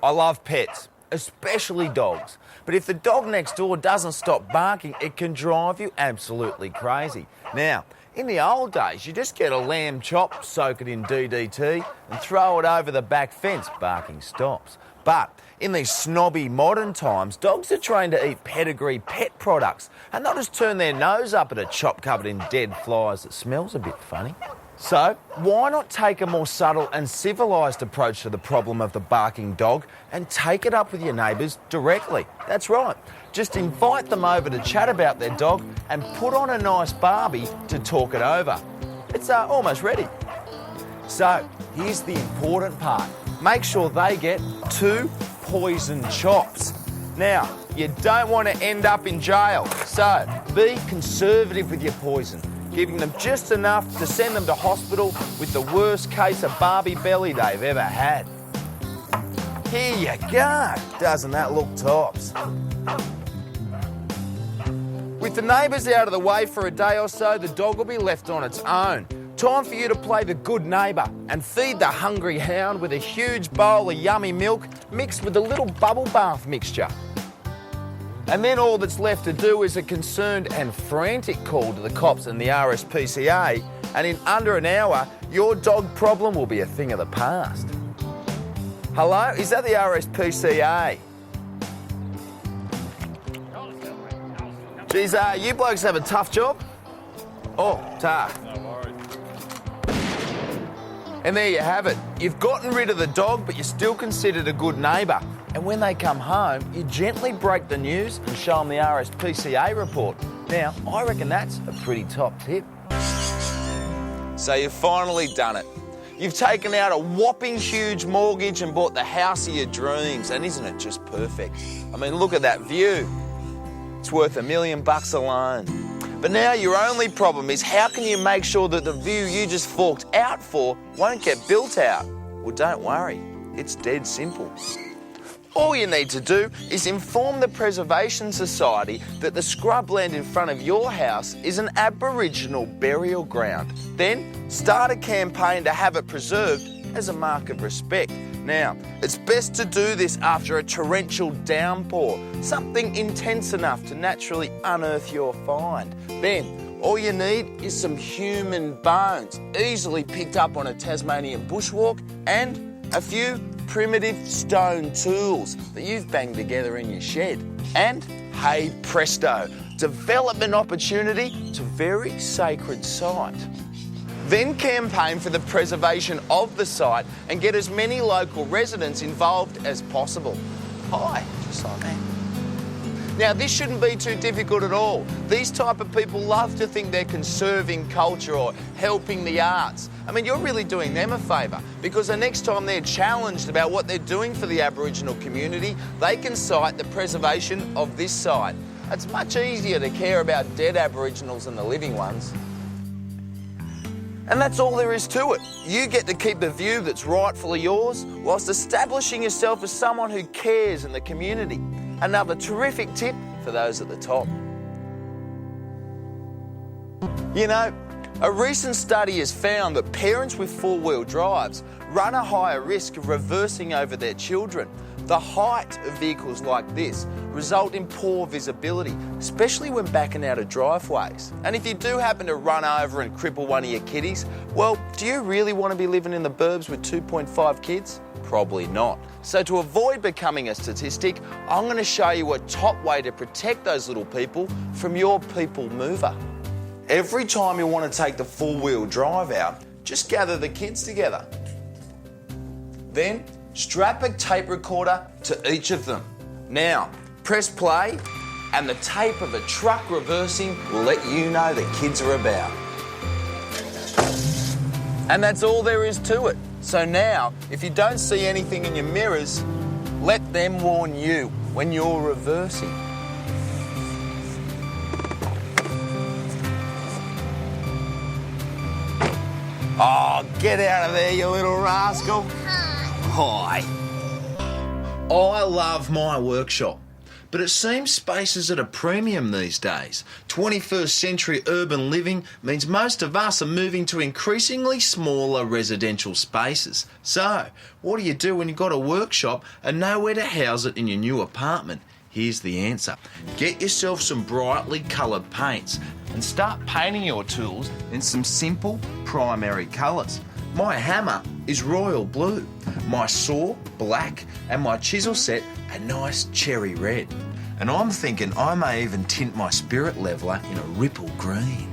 I love pets, especially dogs. But if the dog next door doesn't stop barking, it can drive you absolutely crazy. Now, in the old days, you just get a lamb chop, soak it in DDT and throw it over the back fence, barking stops. But in these snobby modern times, dogs are trained to eat pedigree pet products and they'll just turn their nose up at a chop covered in dead flies that smells a bit funny. So, why not take a more subtle and civilised approach to the problem of the barking dog and take it up with your neighbours directly? That's right. Just invite them over to chat about their dog and put on a nice barbie to talk it over. It's almost ready. So, here's the important part. Make sure they get 2 poison chops. Now, you don't want to end up in jail, so be conservative with your poison, giving them just enough to send them to hospital with the worst case of Barbie belly they've ever had. Here you go. Doesn't that look tops? With the neighbours out of the way for a day or so, the dog will be left on its own. Time for you to play the good neighbour and feed the hungry hound with a huge bowl of yummy milk mixed with a little bubble bath mixture. And then all that's left to do is a concerned and frantic call to the cops and the RSPCA, and in under an hour, your dog problem will be a thing of the past. Hello, is that the RSPCA? Geez, you blokes have a tough job. Oh, Todd. No worries. And there you have it. You've gotten rid of the dog, but you're still considered a good neighbour. And when they come home, you gently break the news and show them the RSPCA report. Now, I reckon that's a pretty top tip. So you've finally done it. You've taken out a whopping huge mortgage and bought the house of your dreams. And isn't it just perfect? I mean, look at that view. It's worth $1 million alone. But now your only problem is how can you make sure that the view you just forked out for won't get built out? Well, don't worry. It's dead simple. All you need to do is inform the Preservation Society that the scrubland in front of your house is an Aboriginal burial ground. Then start a campaign to have it preserved as a mark of respect. Now, it's best to do this after a torrential downpour, something intense enough to naturally unearth your find. Then, all you need is some human bones, easily picked up on a Tasmanian bushwalk, and a few primitive stone tools that you've banged together in your shed. And, hey presto, development opportunity to very sacred site. Then campaign for the preservation of the site and get as many local residents involved as possible. Hi, just like that. Now, this shouldn't be too difficult at all. These type of people love to think they're conserving culture or helping the arts. I mean, you're really doing them a favour because the next time they're challenged about what they're doing for the Aboriginal community, they can cite the preservation of this site. It's much easier to care about dead Aboriginals than the living ones. And that's all there is to it. You get to keep the view that's rightfully yours whilst establishing yourself as someone who cares in the community. Another terrific tip for those at the top. You know, a recent study has found that parents with four-wheel drives run a higher risk of reversing over their children. The height of vehicles like this result in poor visibility, especially when backing out of driveways. And if you do happen to run over and cripple one of your kiddies, well, do you really want to be living in the burbs with 2.5 kids? Probably not. So to avoid becoming a statistic, I'm going to show you a top way to protect those little people from your people mover. Every time you want to take the four-wheel drive out, just gather the kids together. Then strap a tape recorder to each of them. Now, press play and the tape of a truck reversing will let you know the kids are about. And that's all there is to it. So now, if you don't see anything in your mirrors, let them warn you when you're reversing. Oh, get out of there, you little rascal. Hi. I love my workshop, but it seems space is at a premium these days. 21st century urban living means most of us are moving to increasingly smaller residential spaces. So, what do you do when you've got a workshop and nowhere to house it in your new apartment? Here's the answer. Get yourself some brightly coloured paints and start painting your tools in some simple primary colours. My hammer is royal blue, my saw black, and my chisel set a nice cherry red. And I'm thinking I may even tint my spirit leveller in a ripple green.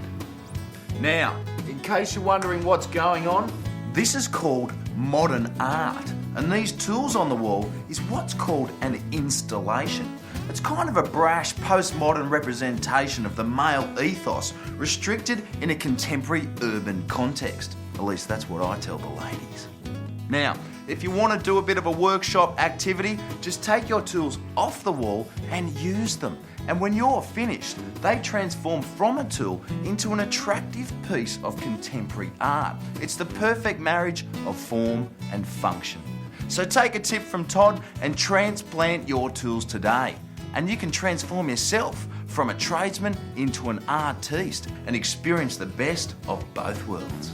Now, in case you're wondering what's going on, this is called modern art. And these tools on the wall is what's called an installation. It's kind of a brash postmodern representation of the male ethos restricted in a contemporary urban context. At least that's what I tell the ladies. Now, if you want to do a bit of a workshop activity, just take your tools off the wall and use them. And when you're finished, they transform from a tool into an attractive piece of contemporary art. It's the perfect marriage of form and function. So take a tip from Todd and transplant your tools today. And you can transform yourself from a tradesman into an artiste and experience the best of both worlds.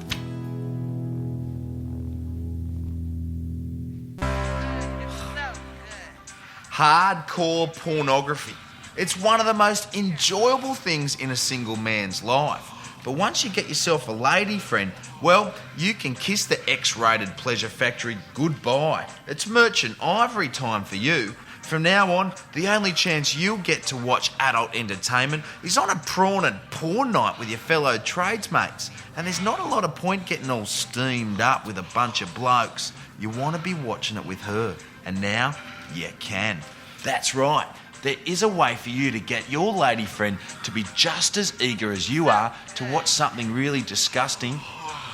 Hardcore pornography. It's one of the most enjoyable things in a single man's life. But once you get yourself a lady friend, well, you can kiss the X-rated pleasure factory goodbye. It's merchant ivory time for you. From now on, the only chance you'll get to watch adult entertainment is on a prawn and porn night with your fellow tradesmates. And there's not a lot of point getting all steamed up with a bunch of blokes. You want to be watching it with her. And now, you can. That's right. There is a way for you to get your lady friend to be just as eager as you are to watch something really disgusting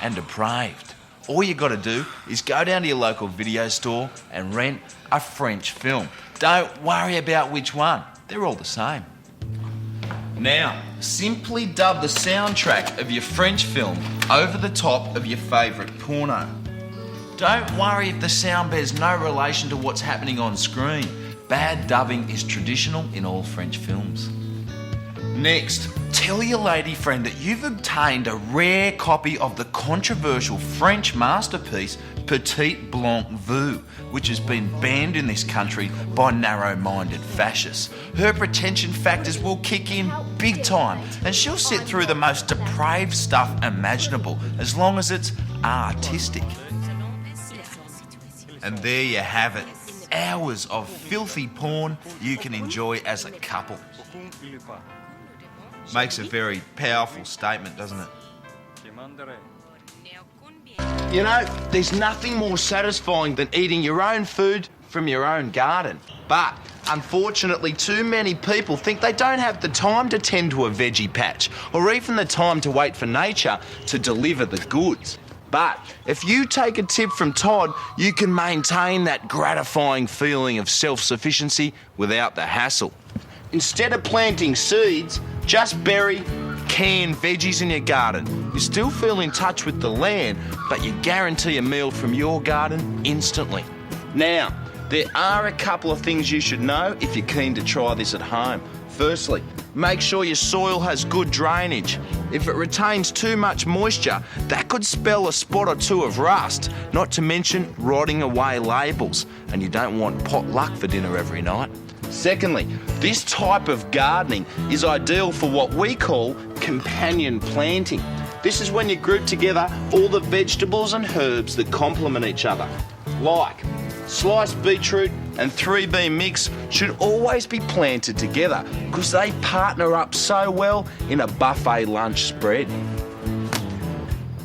and depraved. All you got to do is go down to your local video store and rent a French film. Don't worry about which one. They're all the same. Now, simply dub the soundtrack of your French film over the top of your favourite porno. Don't worry if the sound bears no relation to what's happening on screen. Bad dubbing is traditional in all French films. Next, tell your lady friend that you've obtained a rare copy of the controversial French masterpiece Petite Blanc Vue, which has been banned in this country by narrow-minded fascists. Her pretension factors will kick in big time, and she'll sit through the most depraved stuff imaginable as long as it's artistic. And there you have it. Hours of filthy porn you can enjoy as a couple. Makes a very powerful statement, doesn't it? You know, there's nothing more satisfying than eating your own food from your own garden. But unfortunately, too many people think they don't have the time to tend to a veggie patch or even the time to wait for nature to deliver the goods. But if you take a tip from Todd, you can maintain that gratifying feeling of self-sufficiency without the hassle. Instead of planting seeds, just bury canned veggies in your garden. You still feel in touch with the land, but you guarantee a meal from your garden instantly. Now, there are a couple of things you should know if you're keen to try this at home. Firstly, make sure your soil has good drainage. If it retains too much moisture, that could spell a spot or two of rust, not to mention rotting away labels, and you don't want potluck for dinner every night. Secondly, this type of gardening is ideal for what we call companion planting. This is when you group together all the vegetables and herbs that complement each other. Like sliced beetroot and 3B mix should always be planted together because they partner up so well in a buffet lunch spread.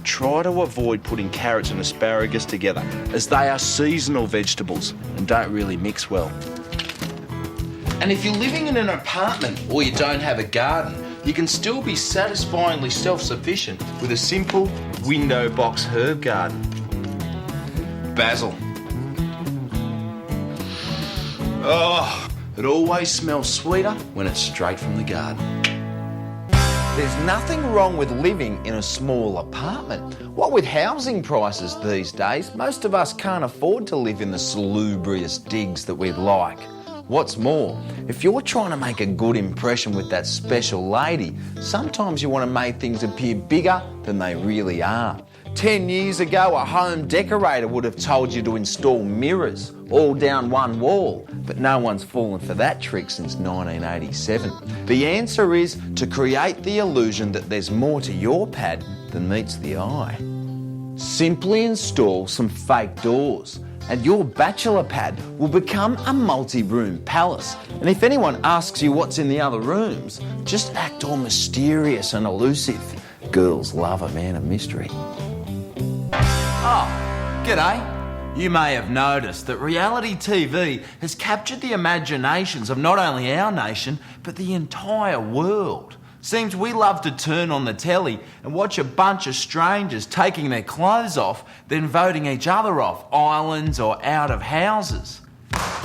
Try to avoid putting carrots and asparagus together as they are seasonal vegetables and don't really mix well. And if you're living in an apartment or you don't have a garden, you can still be satisfyingly self-sufficient with a simple window box herb garden. Basil. Oh, it always smells sweeter when it's straight from the garden. There's nothing wrong with living in a small apartment. What with housing prices these days, most of us can't afford to live in the salubrious digs that we'd like. What's more, if you're trying to make a good impression with that special lady, sometimes you want to make things appear bigger than they really are. 10 years ago, a home decorator would have told you to install mirrors all down one wall, but no one's fallen for that trick since 1987. The answer is to create the illusion that there's more to your pad than meets the eye. Simply install some fake doors, and your bachelor pad will become a multi-room palace. And if anyone asks you what's in the other rooms, just act all mysterious and elusive. Girls love a man of mystery. Oh, g'day. You may have noticed that reality TV has captured the imaginations of not only our nation, but the entire world. Seems we love to turn on the telly and watch a bunch of strangers taking their clothes off, then voting each other off islands or out of houses.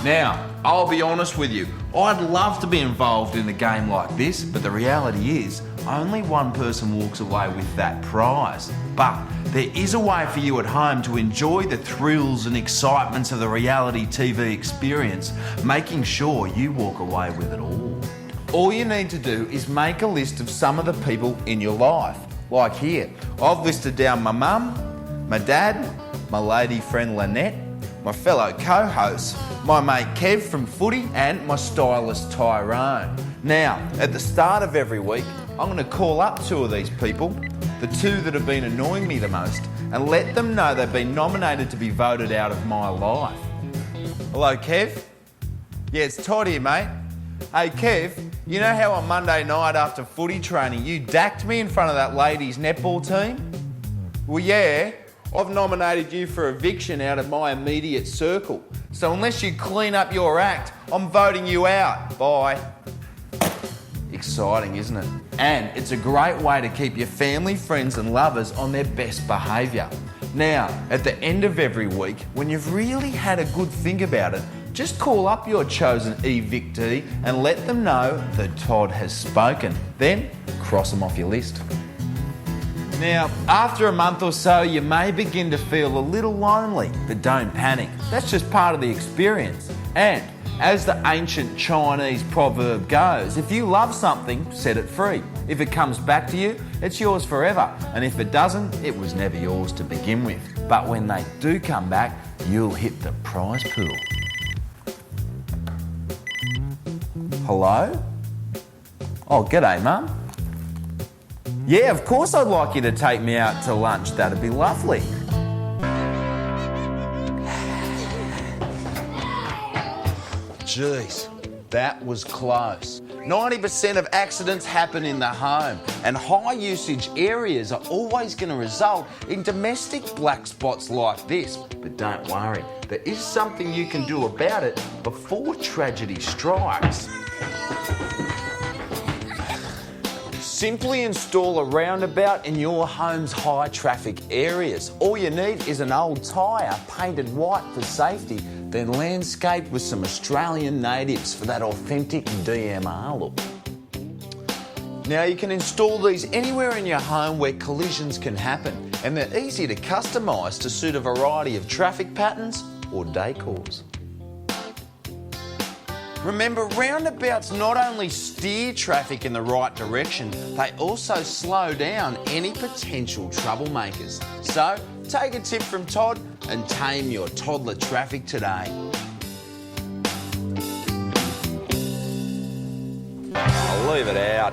Now, I'll be honest with you, I'd love to be involved in a game like this, but the reality is, only one person walks away with that prize. But there is a way for you at home to enjoy the thrills and excitements of the reality TV experience, making sure you walk away with it all. All you need to do is make a list of some of the people in your life. Like here, I've listed down my mum, my dad, my lady friend Lynette, my fellow co-hosts, my mate Kev from footy, and my stylist Tyrone. Now, at the start of every week, I'm going to call up two of these people, the two that have been annoying me the most, and let them know they've been nominated to be voted out of my life. Hello, Kev. Yeah, it's Todd here, mate. Hey, Kev, you know how on Monday night after footy training you dacked me in front of that ladies' netball team? Well, yeah, I've nominated you for eviction out of my immediate circle. So unless you clean up your act, I'm voting you out. Bye. Exciting, isn't it? And it's a great way to keep your family, friends and lovers on their best behaviour. Now, at the end of every week, when you've really had a good think about it, just call up your chosen evictee and let them know that Todd has spoken. Then, cross them off your list. Now, after a month or so, you may begin to feel a little lonely, but don't panic. That's just part of the experience. And as the ancient Chinese proverb goes, if you love something, set it free. If it comes back to you, it's yours forever. And if it doesn't, it was never yours to begin with. But when they do come back, you'll hit the prize pool. Hello? Oh, g'day, Mum. Yeah, of course I'd like you to take me out to lunch. That'd be lovely. Jeez, that was close. 90% of accidents happen in the home, and high usage areas are always going to result in domestic black spots like this. But don't worry, there is something you can do about it before tragedy strikes. Simply install a roundabout in your home's high traffic areas. All you need is an old tyre painted white for safety, then landscaped with some Australian natives for that authentic DMR look. Now you can install these anywhere in your home where collisions can happen, and they're easy to customise to suit a variety of traffic patterns or decors. Remember, roundabouts not only steer traffic in the right direction, they also slow down any potential troublemakers. So, take a tip from Todd and tame your toddler traffic today. I'll leave it out.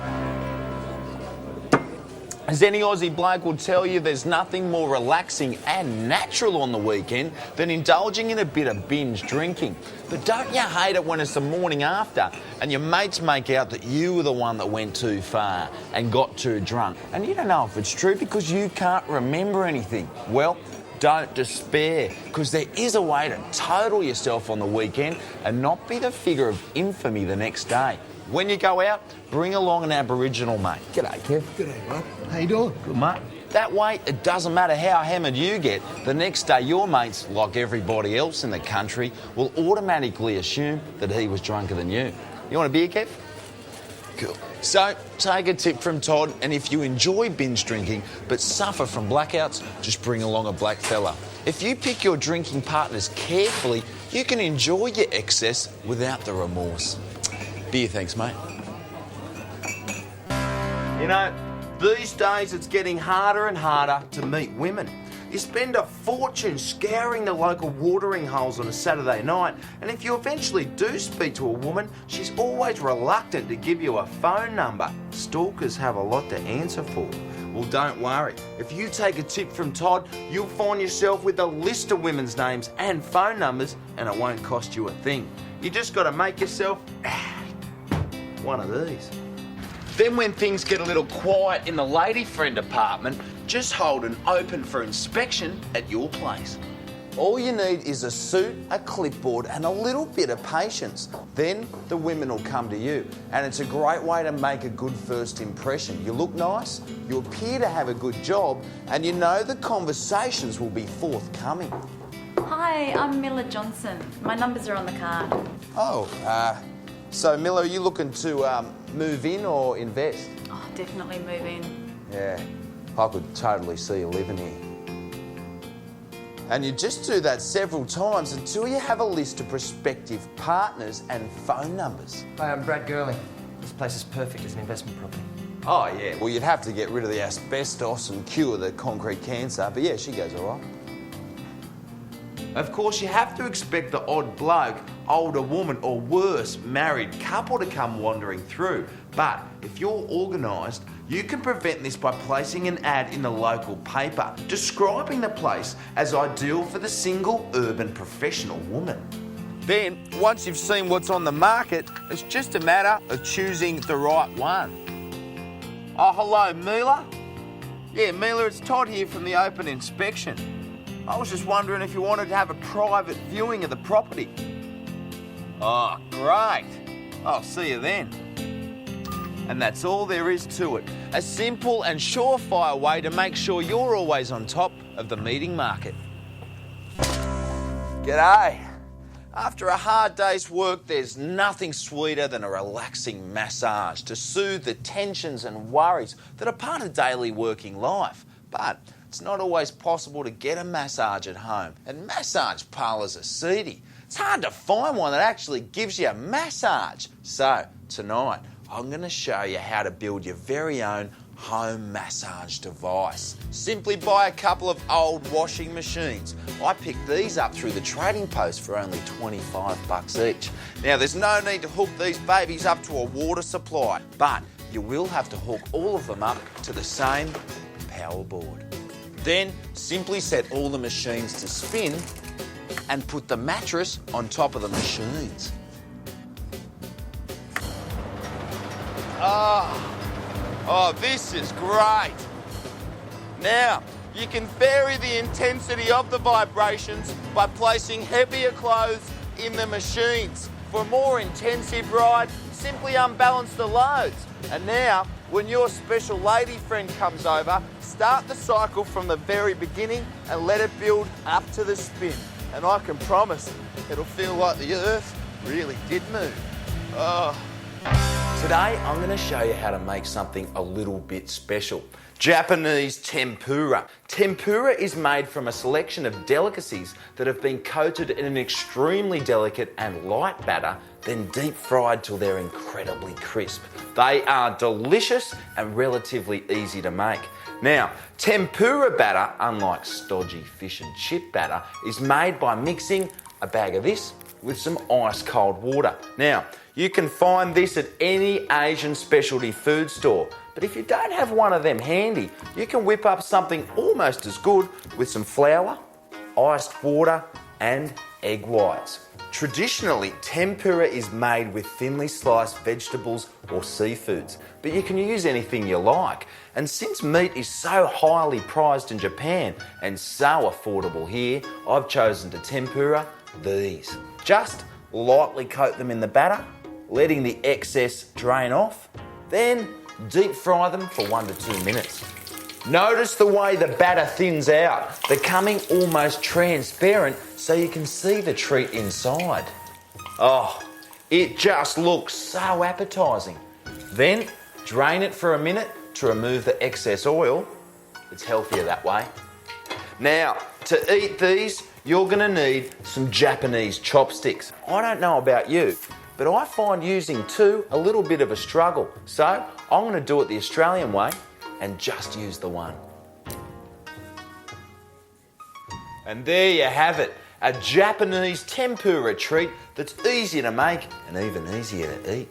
As any Aussie bloke will tell you, there's nothing more relaxing and natural on the weekend than indulging in a bit of binge drinking. But don't you hate it when it's the morning after and your mates make out that you were the one that went too far and got too drunk, and you don't know if it's true because you can't remember anything? Well, don't despair, because there is a way to total yourself on the weekend and not be the figure of infamy the next day. When you go out, bring along an Aboriginal mate. G'day, Kev. G'day, mate. How you doing? Good, mate. That way, it doesn't matter how hammered you get, the next day your mates, like everybody else in the country, will automatically assume that he was drunker than you. You want a beer, Kev? Cool. So, take a tip from Todd, and if you enjoy binge drinking but suffer from blackouts, just bring along a black fella. If you pick your drinking partners carefully, you can enjoy your excess without the remorse. Beer, thanks, mate. You know, these days it's getting harder and harder to meet women. You spend a fortune scouring the local watering holes on a Saturday night, and if you eventually do speak to a woman, she's always reluctant to give you a phone number. Stalkers have a lot to answer for. Well, don't worry. If you take a tip from Todd, you'll find yourself with a list of women's names and phone numbers, and it won't cost you a thing. You just got to make yourself one of these. Then when things get a little quiet in the lady friend apartment, just hold an open for inspection at your place. All you need is a suit, a clipboard and a little bit of patience. Then the women will come to you, and it's a great way to make a good first impression. You look nice, you appear to have a good job, and you know the conversations will be forthcoming. Hi, I'm Miller Johnson. My numbers are on the card. So Miller, are you looking to move in or invest? Oh, definitely move in. Yeah, I could totally see you living here. And you just do that several times until you have a list of prospective partners and phone numbers. Hi, I'm Brad Gurley. This place is perfect as an investment property. Oh, yeah. Well, you'd have to get rid of the asbestos and cure the concrete cancer, but yeah, she goes all right. Of course, you have to expect the odd bloke, older woman, or worse, married couple to come wandering through. But if you're organised, you can prevent this by placing an ad in the local paper describing the place as ideal for the single urban professional woman. Then, once you've seen what's on the market, it's just a matter of choosing the right one. Oh, hello, Mila? Yeah, Mila, it's Todd here from the Open Inspection. I was just wondering if you wanted to have a private viewing of the property. Oh, great. I'll see you then. And that's all there is to it. A simple and surefire way to make sure you're always on top of the meeting market. G'day. After a hard day's work, there's nothing sweeter than a relaxing massage to soothe the tensions and worries that are part of daily working life. But it's not always possible to get a massage at home, and massage parlours are seedy. It's hard to find one that actually gives you a massage. So, tonight, I'm going to show you how to build your very own home massage device. Simply buy a couple of old washing machines. I picked these up through the trading post for only $25 each. Now, there's no need to hook these babies up to a water supply, but you will have to hook all of them up to the same power board. Then simply set all the machines to spin and put the mattress on top of the machines. Oh, this is great. Now, you can vary the intensity of the vibrations by placing heavier clothes in the machines. For a more intensive ride, simply unbalance the loads. And now, when your special lady friend comes over, start the cycle from the very beginning and let it build up to the spin. And I can promise it'll feel like the earth really did move. Today, I'm going to show you how to make something a little bit special. Japanese tempura. Tempura is made from a selection of delicacies that have been coated in an extremely delicate and light batter, then deep fried till they're incredibly crisp. They are delicious and relatively easy to make. Now, tempura batter, unlike stodgy fish and chip batter, is made by mixing a bag of this with some ice cold water. Now, you can find this at any Asian specialty food store, but if you don't have one of them handy, you can whip up something almost as good with some flour, iced water and egg whites. Traditionally, tempura is made with thinly sliced vegetables or seafoods, but you can use anything you like. And since meat is so highly prized in Japan and so affordable here, I've chosen to tempura these. Just lightly coat them in the batter, letting the excess drain off, then deep fry them for 1 to 2 minutes. Notice the way the batter thins out, becoming almost transparent so you can see the treat inside. Oh, it just looks so appetising. Then drain it for a minute to remove the excess oil. It's healthier that way. Now, to eat these, you're going to need some Japanese chopsticks. I don't know about you, but I find using two a little bit of a struggle. So I'm going to do it the Australian way and just use the one. And there you have it, a Japanese tempura treat that's easy to make and even easier to eat.